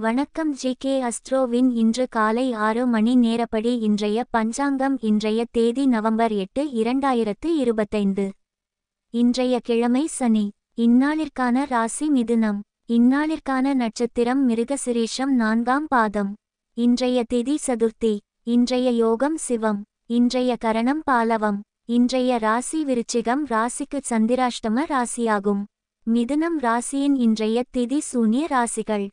வணக்கம் ஜி.கே. அஸ்ட்ரோவின் இன்று காலை 6 மணி நேரப்படி இன்றைய பஞ்சாங்கம். இன்றைய தேதி நவம்பர் 8, 2025. இன்றைய கிழமை சனி. இந்நாளிற்கான ராசி மிதுனம். இந்நாளிற்கான நட்சத்திரம் மிருகசிரீஷம் 4ஆம் பாதம். இன்றைய திதி சதுர்த்தி. இன்றைய யோகம் சிவம். இன்றைய கரணம் பாலவம். இன்றைய ராசி விருச்சிகம். ராசிக்கு சந்திராஷ்டம ராசியாகும். மிதுனம் ராசியின் இன்றைய திதி சூன்ய ராசிகள்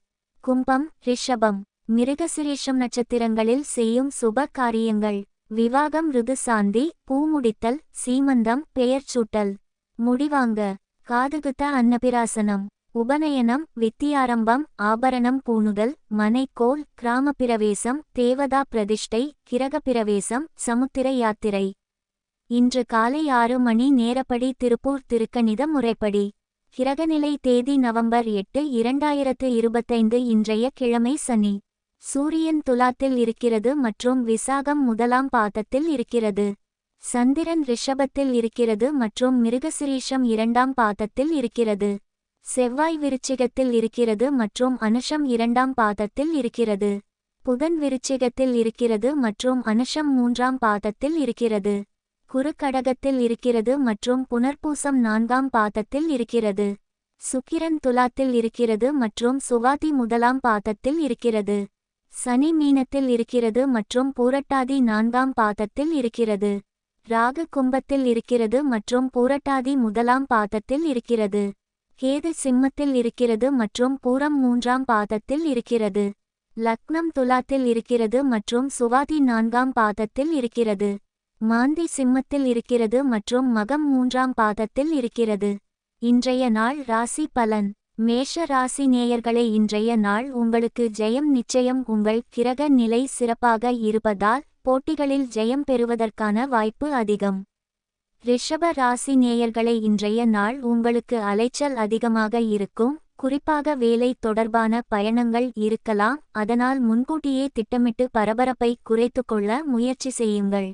கும்பம், ரிஷபம். மிருகசிரீஷம் நட்சத்திரங்களில் செய்யும் சுப காரியங்கள்: விவாகம், ருதுசாந்தி, பூமுடித்தல், சீமந்தம், பெயர் சூட்டல், முடிவாங்க, காதுகுத்த, அன்னபிராசனம், உபநயனம், வித்தியாரம்பம், ஆபரணம் பூணுதல், மனைக்கோல், கிராமப்பிரவேசம், தேவதா பிரதிஷ்டை, கிரகப்பிரவேசம், சமுத்திர யாத்திரை. இன்று காலை 6 மணி நேரப்படி திருப்பூர் திருக்கணித முறைப்படி. கிரகநிலை தேதி நவம்பர் 8, 2025. இன்றைய கிழமை சனி. சூரியன் துலாத்தில் இருக்கிறது மற்றும் விசாகம் 1ஆம் பாதத்தில் இருக்கிறது. சந்திரன் ரிஷபத்தில் இருக்கிறது மற்றும் மிருகசிரீஷம் 2ஆம் பாதத்தில் இருக்கிறது. செவ்வாய் விருச்சிகத்தில் இருக்கிறது மற்றும் அனுஷம் 2ஆம் பாதத்தில் இருக்கிறது. புதன் விருச்சிகத்தில் இருக்கிறது மற்றும் அனுஷம் 3ஆம் பாதத்தில் இருக்கிறது. குரு கடகத்தில் இருக்கிறது மற்றும் புனர்பூசம் 4ஆம் பாதத்தில் இருக்கிறது. சுக்கிரன் துலாத்தில் இருக்கிறது மற்றும் சுவாதி 1ஆம் பாதத்தில் இருக்கிறது. சனி மீனத்தில் இருக்கிறது மற்றும் பூரட்டாதி 4ஆம் பாதத்தில் இருக்கிறது. ராகு கும்பத்தில் இருக்கிறது மற்றும் பூரட்டாதி 1ஆம் பாதத்தில் இருக்கிறது. கேது சிம்மத்தில் இருக்கிறது மற்றும் பூரம் 3ஆம் பாதத்தில் இருக்கிறது. லக்னம் துலாத்தில் இருக்கிறது மற்றும் சுவாதி 4ஆம் பாதத்தில் இருக்கிறது. மாந்தி சிம்மத்தில் இருக்கிறது மற்றும் மகம் 3ஆம் பாதத்தில் இருக்கிறது. இன்றைய நாள் ராசி பலன். மேஷ ராசி நேயர்களே, இன்றைய நாள் உங்களுக்கு ஜெயம் நிச்சயம். உங்கள் கிரக நிலை சிறப்பாக இருப்பதால் போட்டிகளில் ஜெயம் பெறுவதற்கான வாய்ப்பு அதிகம். ரிஷப ராசி நேயர்களே, இன்றைய நாள் உங்களுக்கு அலைச்சல் அதிகமாக இருக்கும். குறிப்பாக வேலை தொடர்பான பயணங்கள் இருக்கலாம். அதனால் முன்கூட்டியே திட்டமிட்டு பரபரப்பை குறைத்துக்கொள்ள முயற்சி செய்யுங்கள்.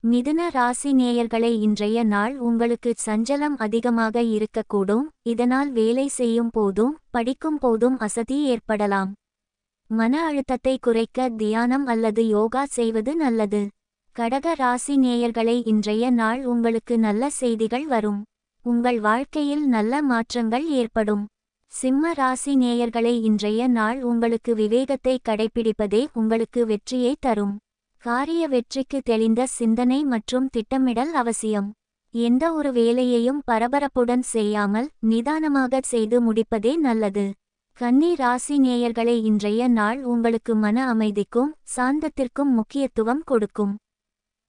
மிதுன ராசி நேயர்களே, இன்றைய நாள் உங்களுக்கு சஞ்சலம் அதிகமாக இருக்கக்கூடும். இதனால் வேலை செய்யும் போதும் படிக்கும் போதும் அசதி ஏற்படலாம். மன அழுத்தத்தை குறைக்க தியானம் அல்லது யோகா செய்வது நல்லது. கடக ராசி நேயர்களே, இன்றைய நாள் உங்களுக்கு நல்ல செய்திகள் வரும். உங்கள் வாழ்க்கையில் நல்ல மாற்றங்கள் ஏற்படும். சிம்ம ராசி நேயர்களே, இன்றைய நாள் உங்களுக்கு விவேகத்தை கடைப்பிடிப்பதே உங்களுக்கு வெற்றியை தரும். காரிய வெற்றிக்கு தெளிந்த சிந்தனை மற்றும் திட்டமிடல் அவசியம். எந்த ஒரு வேலையையும் பரபரப்புடன் செய்யாமல் நிதானமாக செய்து முடிப்பதே நல்லது. கன்னி ராசி நேயர்களே, இன்றைய நாள் உங்களுக்கு மன அமைதிக்கும் சாந்தத்திற்கும் முக்கியத்துவம் கொடுக்கும்.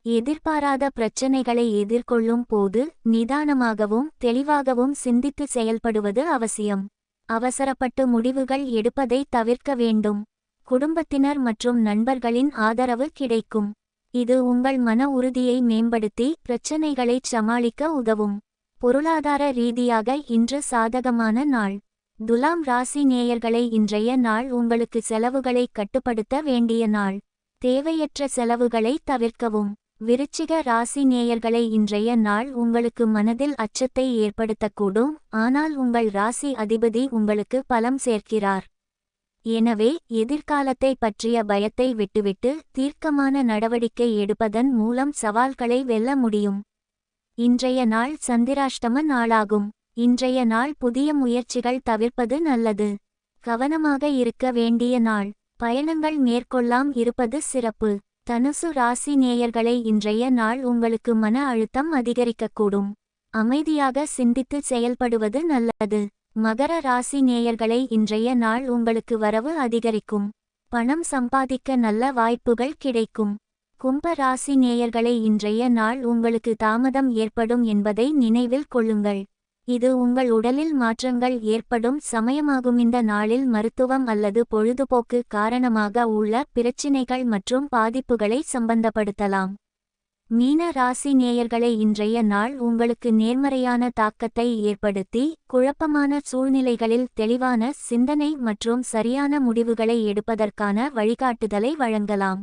எதிர்பாராத பிரச்சனைகளை எதிர்கொள்ளும் போது நிதானமாகவும் தெளிவாகவும் சிந்தித்து செயல்படுவது அவசியம். அவசரப்பட்டு முடிவுகள் எடுப்பதை தவிர்க்க வேண்டும். குடும்பத்தினர் மற்றும் நண்பர்களின் ஆதரவு கிடைக்கும். இது உங்கள் மன உறுதியை மேம்படுத்தி பிரச்சனைகளைச் சமாளிக்க உதவும். பொருளாதார ரீதியாக இன்று சாதகமான நாள். துலாம் ராசி நேயர்களே, இன்றைய நாள் உங்களுக்கு செலவுகளை கட்டுப்படுத்த வேண்டிய நாள். தேவையற்ற செலவுகளை தவிர்க்கவும். விருச்சிக ராசி நேயர்களே, இன்றைய நாள் உங்களுக்கு மனதில் அச்சத்தை ஏற்படுத்தக்கூடும். ஆனால் உங்கள் ராசி அதிபதி உங்களுக்கு பலம் சேர்க்கிறார். எனவே எதிர்காலத்தை பற்றிய பயத்தை விட்டுவிட்டு தீர்க்கமான நடவடிக்கை எடுப்பதன் மூலம் சவால்களை வெல்ல முடியும். இன்றைய நாள் சந்திராஷ்டம நாளாகும். இன்றைய நாள் புதிய முயற்சிகள் தவிர்ப்பது நல்லது. கவனமாக இருக்க வேண்டிய நாள். பயணங்கள் மேற்கொள்ளாம் இருப்பது சிறப்பு. தனுசு ராசி நேயர்களே, இன்றைய நாள் உங்களுக்கு மன அழுத்தம் அதிகரிக்கக்கூடும். அமைதியாக சிந்தித்து செயல்படுவது நல்லது. மகர ராசி நேயர்களே, இன்றைய நாள் உங்களுக்கு வரவு அதிகரிக்கும். பணம் சம்பாதிக்க நல்ல வாய்ப்புகள் கிடைக்கும். கும்ப ராசி நேயர்களே, இன்றைய நாள் உங்களுக்கு தாமதம் ஏற்படும் என்பதை நினைவில் கொள்ளுங்கள். இது உங்கள் உடலில் மாற்றங்கள் ஏற்படும் சமயமாகும். இந்த நாளில் மருத்துவம் அல்லது பொழுதுபோக்கு காரணமாக உள்ள பிரச்சினைகள் மற்றும் பாதிப்புகளை சம்பந்தப்படுத்தலாம். மீன ராசி நேயர்களே, இன்றைய நாள் உங்களுக்கு நேர்மறையான தாக்கத்தை ஏற்படுத்தி குழப்பமான சூழ்நிலைகளில் தெளிவான சிந்தனை மற்றும் சரியான முடிவுகளை எடுப்பதற்கான வழிகாட்டுதலை வழங்கலாம்.